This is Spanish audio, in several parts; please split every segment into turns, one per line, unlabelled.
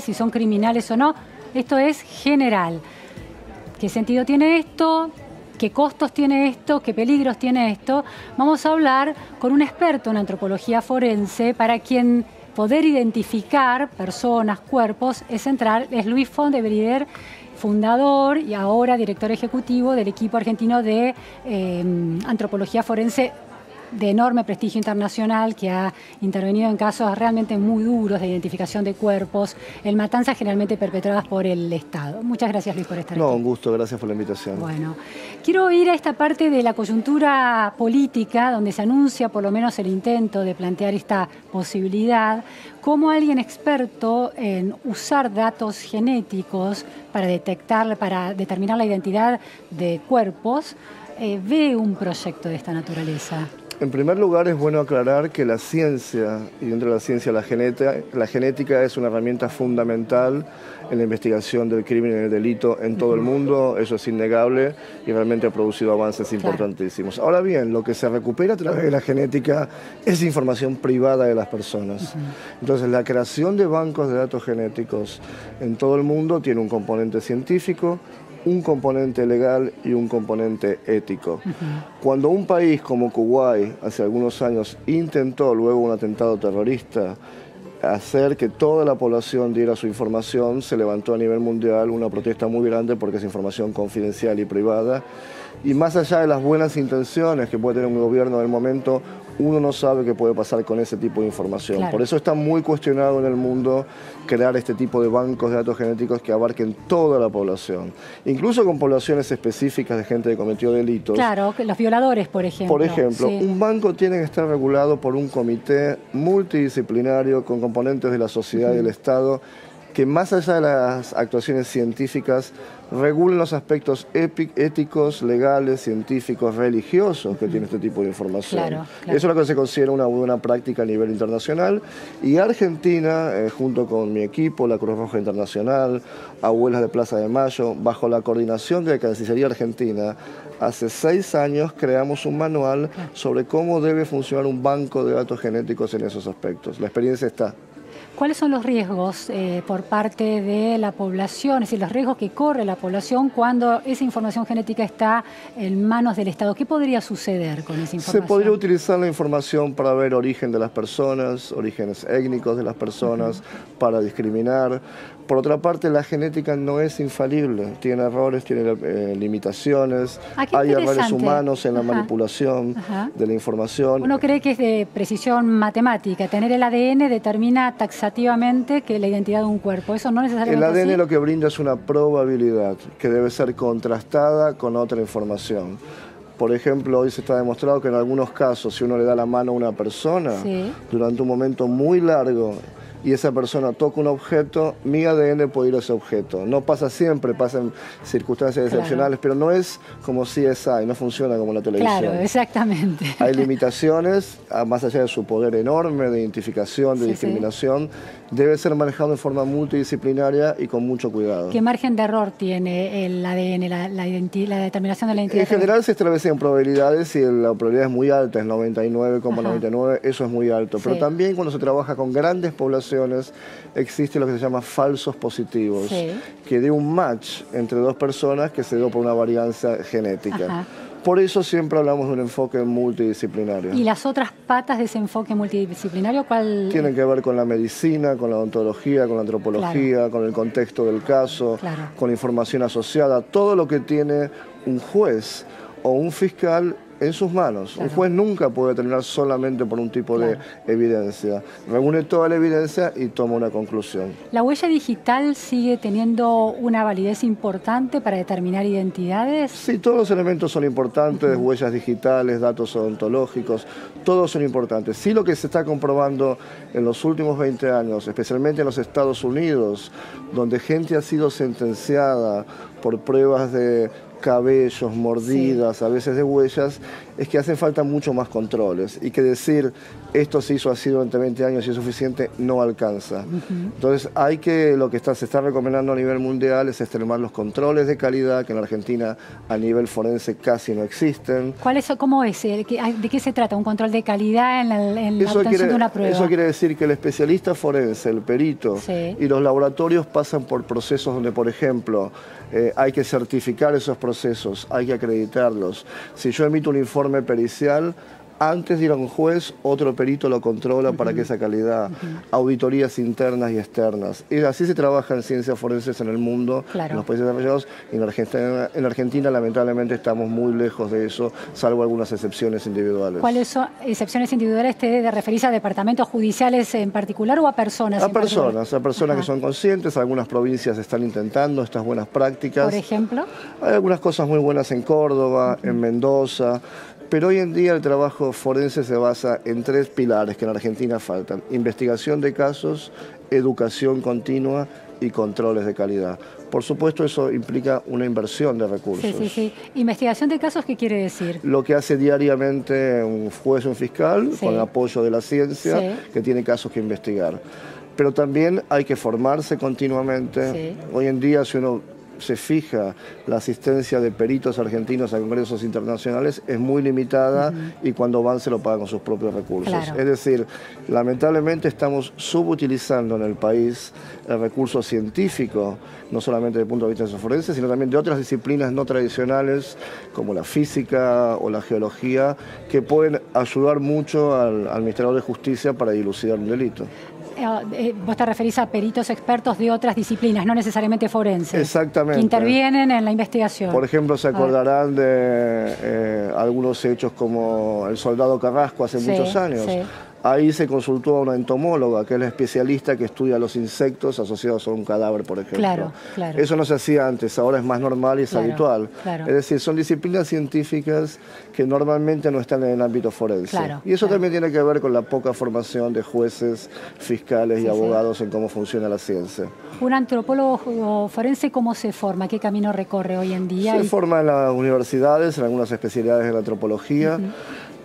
si son criminales o no. Esto es general. ¿Qué sentido tiene esto? ¿Qué costos tiene esto? ¿Qué peligros tiene esto? Vamos a hablar con un experto en antropología forense para quien poder identificar personas, cuerpos, es central. Es Luis Font de Berieder, fundador y ahora director ejecutivo del equipo argentino de antropología forense de enorme prestigio internacional, que ha intervenido en casos realmente muy duros de identificación de cuerpos, en matanzas generalmente perpetradas por el Estado. Muchas gracias, Luis, por estar aquí.
No, un gusto, gracias por la invitación.
Bueno, quiero ir a esta parte de la coyuntura política, donde se anuncia por lo menos el intento de plantear esta posibilidad. ¿Cómo alguien experto en usar datos genéticos para detectar, para determinar la identidad de cuerpos, ve un proyecto de esta naturaleza?
En primer lugar, es bueno aclarar que la ciencia, y dentro de la ciencia la genética es una herramienta fundamental en la investigación del crimen y del delito en todo el mundo. Eso es innegable y realmente ha producido avances importantísimos. Ahora bien, lo que se recupera a través de la genética es información privada de las personas. Entonces, la creación de bancos de datos genéticos en todo el mundo tiene un componente científico, un componente legal y un componente ético. Cuando un país como Kuwait hace algunos años intentó, luego un atentado terrorista, hacer que toda la población diera su información, se levantó a nivel mundial una protesta muy grande porque es información confidencial y privada. Y más allá de las buenas intenciones que puede tener un gobierno en el momento, uno no sabe qué puede pasar con ese tipo de información. Claro. Por eso está muy cuestionado en el mundo crear este tipo de bancos de datos genéticos que abarquen toda la población, incluso con poblaciones específicas de gente que cometió delitos.
Claro, los violadores, por ejemplo.
Por ejemplo, sí. Un banco tiene que estar regulado por un comité multidisciplinario con componentes de la sociedad y del Estado, que más allá de las actuaciones científicas, regulen los aspectos éticos, legales, científicos, religiosos que tiene este tipo de información. Claro. Eso es lo que se considera una buena práctica a nivel internacional. Y Argentina, junto con mi equipo, la Cruz Roja Internacional, Abuelas de Plaza de Mayo, bajo la coordinación de la Cancillería Argentina, hace 6 años creamos un manual sobre cómo debe funcionar un banco de datos genéticos en esos aspectos. La experiencia está.
¿Cuáles son los riesgos por parte de la población, es decir, los riesgos que corre la población cuando esa información genética está en manos del Estado? ¿Qué podría suceder con esa información?
Se podría utilizar la información para ver origen de las personas, orígenes étnicos de las personas, para discriminar. Por otra parte, la genética no es infalible, tiene errores, tiene limitaciones, hay errores humanos en la manipulación de la información.
Uno cree que es de precisión matemática, tener el ADN determina taxativamente que la identidad de un cuerpo, eso no necesariamente
el ADN
así.
Lo que brinda es una probabilidad que debe ser contrastada con otra información. Por ejemplo, hoy se está demostrado que en algunos casos, si uno le da la mano a una persona durante un momento muy largo, y esa persona toca un objeto, mi ADN puede ir a ese objeto. No pasa siempre, pasa en circunstancias excepcionales, pero no es como CSI, no funciona como la televisión.
Claro, exactamente.
Hay limitaciones, más allá de su poder enorme de identificación, de discriminación, debe ser manejado de forma multidisciplinaria y con mucho cuidado.
¿Qué margen de error tiene el ADN, la determinación de la identidad?
En general se establecen probabilidades y la probabilidad es muy alta, es 99,99, eso es muy alto. Pero también cuando se trabaja con grandes poblaciones, existe lo que se llama falsos positivos, que de un match entre dos personas que se dio por una varianza genética. Por eso siempre hablamos de un enfoque multidisciplinario.
¿Y las otras patas de ese enfoque multidisciplinario cuál?
Tienen que ver con la medicina, con la odontología, con la antropología, con el contexto del caso, con información asociada, todo lo que tiene un juez o un fiscal en sus manos. Un juez nunca puede determinar solamente por un tipo de evidencia. Reúne toda la evidencia y toma una conclusión.
¿La huella digital sigue teniendo una validez importante para determinar identidades?
Sí, todos los elementos son importantes, huellas digitales, datos odontológicos, todos son importantes. Sí, lo que se está comprobando en los últimos 20 años, especialmente en los Estados Unidos, donde gente ha sido sentenciada por pruebas de cabellos, mordidas, a veces de huellas, es que hacen falta mucho más controles y que decir esto se hizo así durante 20 años y es suficiente no alcanza. Entonces lo que se está recomendando a nivel mundial es extremar los controles de calidad, que en Argentina a nivel forense casi no existen.
¿Cómo es? ¿De qué se trata? ¿Un control de calidad en la obtención de una prueba?
Eso quiere decir que el especialista forense, el perito y los laboratorios pasan por procesos donde, por ejemplo, hay que certificar esos procesos, hay que acreditarlos. Si yo emito un informe pericial, antes de ir a un juez, otro perito lo controla para que esa calidad, auditorías internas y externas. Y así se trabaja en ciencias forenses en el mundo, en los países desarrollados. Y en Argentina, lamentablemente, estamos muy lejos de eso, salvo algunas excepciones individuales.
¿Cuáles son excepciones individuales? ¿Te referís a departamentos judiciales en particular o a personas?
A personas que son conscientes. Algunas provincias están intentando estas buenas prácticas.
¿Por ejemplo?
Hay algunas cosas muy buenas en Córdoba, en Mendoza. Pero hoy en día el trabajo forense se basa en 3 pilares que en Argentina faltan: investigación de casos, educación continua y controles de calidad. Por supuesto, eso implica una inversión de recursos.
Sí. ¿Investigación de casos qué quiere decir?
Lo que hace diariamente un juez o un fiscal con el apoyo de la ciencia que tiene casos que investigar. Pero también hay que formarse continuamente. Hoy en día, si uno se fija, la asistencia de peritos argentinos a congresos internacionales es muy limitada y cuando van se lo pagan con sus propios recursos. Es decir, lamentablemente estamos subutilizando en el país el recurso científico, no solamente desde el punto de vista forense, sino también de otras disciplinas no tradicionales como la física o la geología, que pueden ayudar mucho al Ministerio de Justicia para dilucidar un delito.
Vos te referís a peritos expertos de otras disciplinas, no necesariamente forenses.
Exactamente.
Que intervienen en la investigación.
Por ejemplo, se acordarán de algunos hechos como el soldado Carrasco hace muchos años. Ahí se consultó a una entomóloga, que es la especialista que estudia los insectos asociados a un cadáver, por ejemplo. Eso no se hacía antes, ahora es más normal y es habitual. Es decir, son disciplinas científicas que normalmente no están en el ámbito forense. Y eso también tiene que ver con la poca formación de jueces, fiscales y abogados en cómo funciona la ciencia.
¿Un antropólogo forense cómo se forma? ¿Qué camino recorre hoy en día?
Se forma en las universidades, en algunas especialidades de la antropología.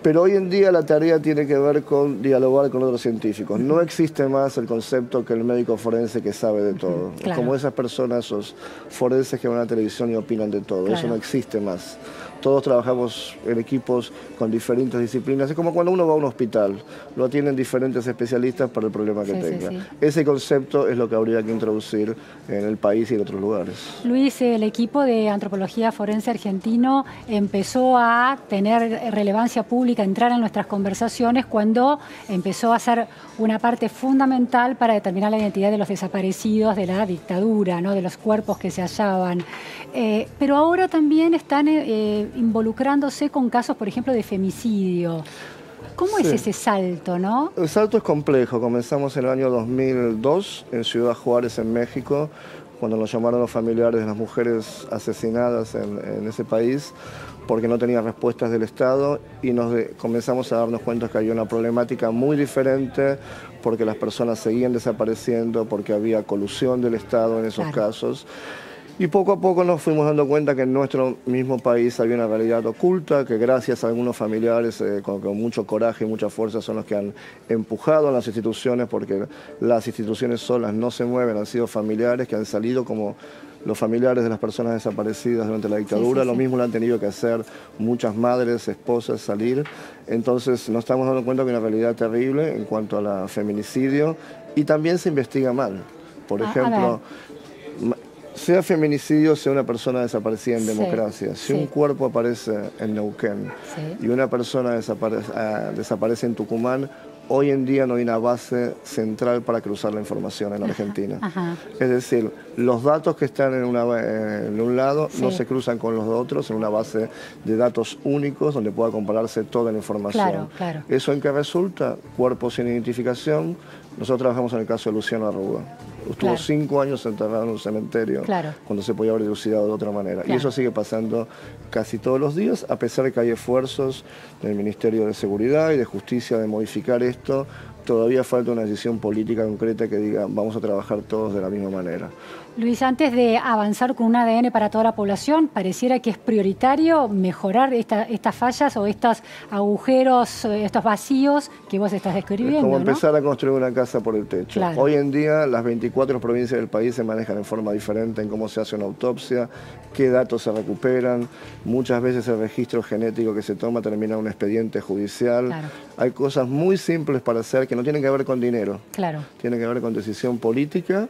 Pero hoy en día la tarea tiene que ver con dialogar con otros científicos. No existe más el concepto que el médico forense que sabe de todo. Es como esas personas, esos forenses que van a la televisión y opinan de todo. Eso no existe más. Todos trabajamos en equipos con diferentes disciplinas. Es como cuando uno va a un hospital, lo atienden diferentes especialistas para el problema que tenga. Ese concepto es lo que habría que introducir en el país y en otros lugares.
Luis, el equipo de antropología forense argentino empezó a tener relevancia pública, a entrar en nuestras conversaciones cuando empezó a ser una parte fundamental para determinar la identidad de los desaparecidos de la dictadura, ¿no? De los cuerpos que se hallaban. Pero ahora también están involucrándose con casos, por ejemplo, de femicidio. ¿Cómo es ese salto, no?
El salto es complejo. Comenzamos en el año 2002 en Ciudad Juárez, en México, cuando nos llamaron los familiares de las mujeres asesinadas en ese país porque no tenían respuestas del Estado, y comenzamos a darnos cuenta que había una problemática muy diferente porque las personas seguían desapareciendo, porque había colusión del Estado en esos casos. Y poco a poco nos fuimos dando cuenta que en nuestro mismo país había una realidad oculta, que gracias a algunos familiares con mucho coraje y mucha fuerza son los que han empujado a las instituciones, porque las instituciones solas no se mueven, han sido familiares que han salido como los familiares de las personas desaparecidas durante la dictadura. Lo mismo lo han tenido que hacer muchas madres, esposas, salir. Entonces nos estamos dando cuenta que hay una realidad terrible en cuanto a feminicidio, y también se investiga mal. Por ejemplo, sea feminicidio, sea una persona desaparecida en democracia. Si un cuerpo aparece en Neuquén y una persona desaparece en Tucumán, hoy en día no hay una base central para cruzar la información en Argentina. Es decir, los datos que están en un lado no se cruzan con los otros en una base de datos únicos donde pueda compararse toda la información. ¿Eso en qué resulta? Cuerpos sin identificación. Nosotros trabajamos en el caso de Luciano Arruga. Estuvo 5 años enterrado en un cementerio cuando se podía haber dilucidado de otra manera. Y eso sigue pasando casi todos los días, a pesar de que hay esfuerzos del Ministerio de Seguridad y de Justicia de modificar esto. todavía falta una decisión política concreta que diga vamos a trabajar todos de la misma manera.
Luis, antes de avanzar con un ADN para toda la población, pareciera que es prioritario mejorar estas fallas o estos agujeros, estos vacíos que vos estás describiendo.
Es como
¿no?
empezar a construir una casa por el techo.
Claro.
Hoy en día las 24 provincias del país se manejan en forma diferente en cómo se hace una autopsia, qué datos se recuperan. Muchas veces el registro genético que se toma termina en un expediente judicial.
Claro.
Hay cosas muy simples para hacer que no tienen que ver con dinero.
Claro.
Tienen que ver con decisión política.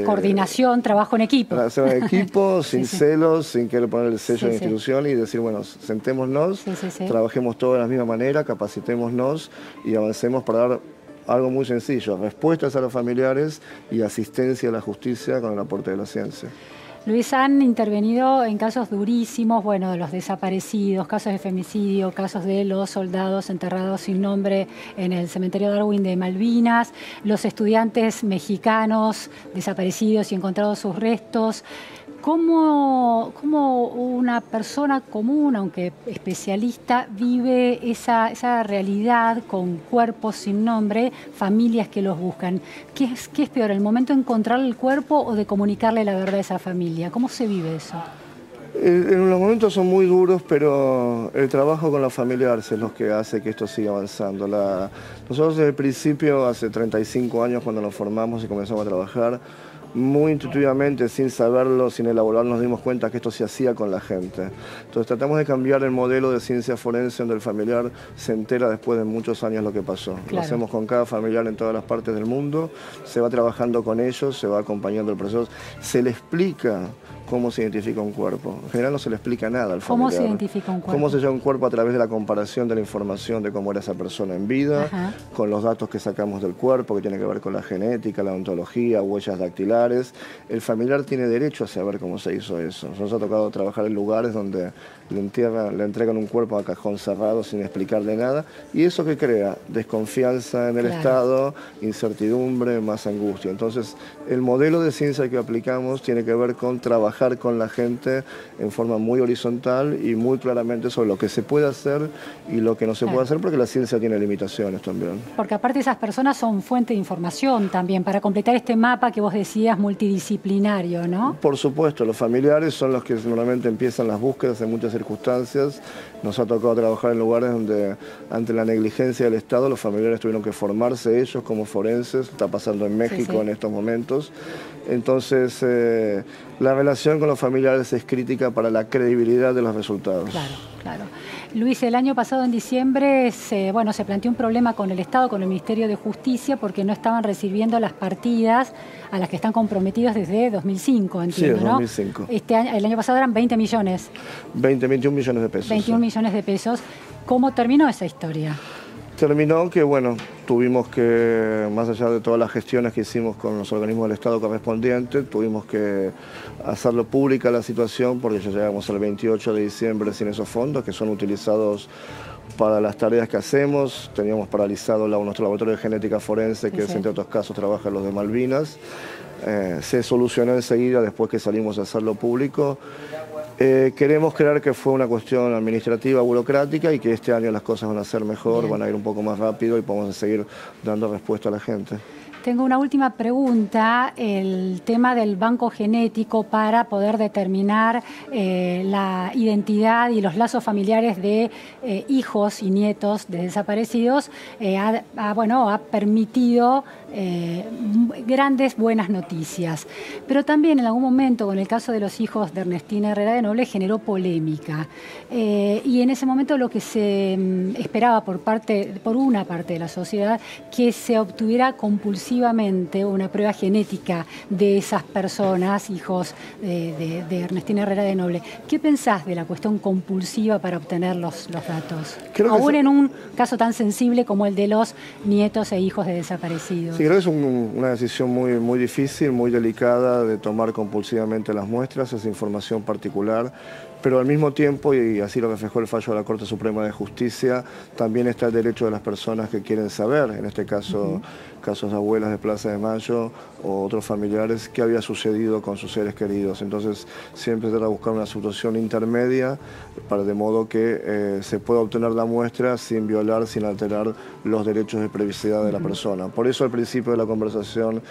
Coordinación, trabajo en equipo.
Para hacer un equipo, sin
sí.
celos, sin querer poner el sello
Sí,
de la institución y decir, bueno, sentémonos, trabajemos todos de la misma manera, capacitémonos y avancemos para dar algo muy sencillo, respuestas a los familiares y asistencia a la justicia con el aporte de la ciencia.
Luis, han intervenido en casos durísimos, bueno, de los desaparecidos, casos de femicidio, casos de los soldados enterrados sin nombre en el cementerio Darwin de Malvinas, los estudiantes mexicanos desaparecidos y encontrados sus restos. ¿Cómo una persona común, aunque especialista, vive esa realidad con cuerpos sin nombre, familias que los buscan? ¿Qué es peor, el momento de encontrar el cuerpo o de comunicarle la verdad a esa familia? ¿Cómo se vive eso?
En los momentos son muy duros, pero el trabajo con los familiares es lo que hace que esto siga avanzando. Nosotros desde el principio, hace 35 años, cuando nos formamos y comenzamos a trabajar, muy intuitivamente, sin saberlo, sin elaborar, nos dimos cuenta que esto se hacía con la gente. Entonces tratamos de cambiar el modelo de ciencia forense donde el familiar se entera después de muchos años lo que pasó. Claro. Lo hacemos con cada familiar en todas las partes del mundo, se va trabajando con ellos, se va acompañando el proceso, se le explica cómo se identifica un cuerpo. En general no se le explica nada al familiar.
¿Cómo se identifica un cuerpo?
Cómo se llama un cuerpo a través de la comparación de la información de cómo era esa persona en vida, ajá, con los datos que sacamos del cuerpo, que tiene que ver con la genética, la ontología, huellas dactilares. El familiar tiene derecho a saber cómo se hizo eso. Nos ha tocado trabajar en lugares donde le entregan un cuerpo a cajón cerrado sin explicarle nada. ¿Y eso qué crea? Desconfianza en el claro. Estado, incertidumbre, más angustia. Entonces, el modelo de ciencia que aplicamos tiene que ver con trabajar con la gente en forma muy horizontal y muy claramente sobre lo que se puede hacer y lo que no se puede hacer, porque la ciencia tiene limitaciones también.
Porque aparte esas personas son fuente de información también para completar este mapa que vos decías multidisciplinario, ¿no?
Por supuesto, los familiares son los que normalmente empiezan las búsquedas en muchas circunstancias. Nos ha tocado trabajar en lugares donde ante la negligencia del Estado los familiares tuvieron que formarse ellos como forenses. Está pasando en México en estos momentos. Entonces, la relación con los familiares es crítica para la credibilidad de los resultados.
Claro, claro. Luis, el año pasado en diciembre se planteó un problema con el Estado, con el Ministerio de Justicia, porque no estaban recibiendo las partidas a las que están comprometidos desde 2005, entiendo,
sí, 2005.
¿No? El año pasado eran 20 millones.
21 millones de pesos.
21 millones de pesos. ¿Cómo terminó esa historia?
Terminó que, bueno, tuvimos que, más allá de todas las gestiones que hicimos con los organismos del Estado correspondientes, tuvimos que hacerlo pública la situación porque ya llegamos al 28 de diciembre sin esos fondos que son utilizados para las tareas que hacemos. Teníamos paralizado nuestro laboratorio de genética forense, que entre otros casos trabaja en los de Malvinas. Se solucionó enseguida después que salimos a hacerlo público. Queremos creer que fue una cuestión administrativa, burocrática, y que este año las cosas van a ser mejor, van a ir un poco más rápido y podemos seguir dando respuesta a la gente.
Tengo una última pregunta, el tema del banco genético para poder determinar la identidad y los lazos familiares de hijos y nietos de desaparecidos ha permitido grandes buenas noticias. Pero también en algún momento, con el caso de los hijos de Ernestina Herrera de Noble, generó polémica. Y en ese momento lo que se esperaba por una parte de la sociedad, que se obtuviera compulsivamente una prueba genética de esas personas, hijos de Ernestina Herrera de Noble. ¿Qué pensás de la cuestión compulsiva para obtener los datos? Aún en un caso tan sensible como el de los nietos e hijos de desaparecidos.
Sí, creo que es una decisión muy difícil, muy delicada de tomar compulsivamente las muestras, esa información particular, pero al mismo tiempo, y así lo reflejó el fallo de la Corte Suprema de Justicia, también está el derecho de las personas que quieren saber, en este caso, casos de abuelas de Plaza de Mayo o otros familiares, qué había sucedido con sus seres queridos. Entonces, siempre trata de buscar una solución intermedia, de modo que se pueda obtener la muestra sin violar, sin alterar los derechos de privacidad de la persona. Por eso, al principio de la conversación,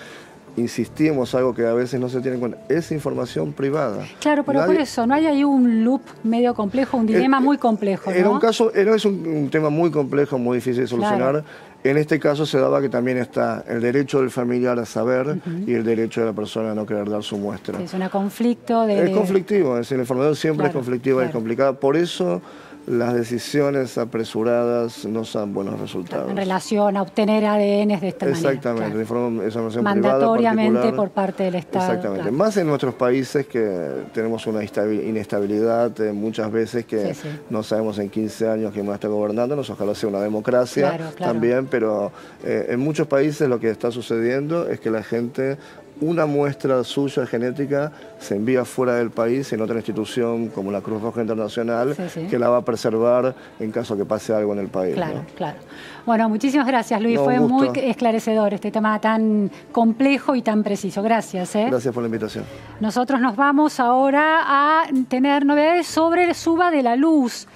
insistimos algo que a veces no se tiene en cuenta, es información privada.
Claro, pero por eso, ¿no hay ahí un loop medio complejo, un dilema muy complejo, ¿no?
Es un tema muy complejo, muy difícil de solucionar. Claro. En este caso se daba que también está el derecho del familiar a saber y el derecho de la persona a no querer dar su muestra.
Es un conflicto de...
Es conflictivo, es decir, la información siempre es conflictiva y complicada. Por eso las decisiones apresuradas no dan buenos resultados.
En relación a obtener ADN de esta manera.
Exactamente, esa información
mandatoriamente
privada,
por parte del Estado.
Exactamente, más en nuestros países que tenemos una inestabilidad muchas veces que no sabemos en 15 años quién va a estar gobernándonos, ojalá sea una democracia también, pero en muchos países lo que está sucediendo es que la gente, una muestra suya genética se envía fuera del país en otra institución como la Cruz Roja Internacional que la va a preservar en caso que pase algo en el país.
Claro, claro. Bueno, muchísimas gracias, Luis. Fue muy esclarecedor este tema tan complejo y tan preciso. Gracias.
Gracias por la invitación.
Nosotros nos vamos ahora a tener novedades sobre Suba de la Luz.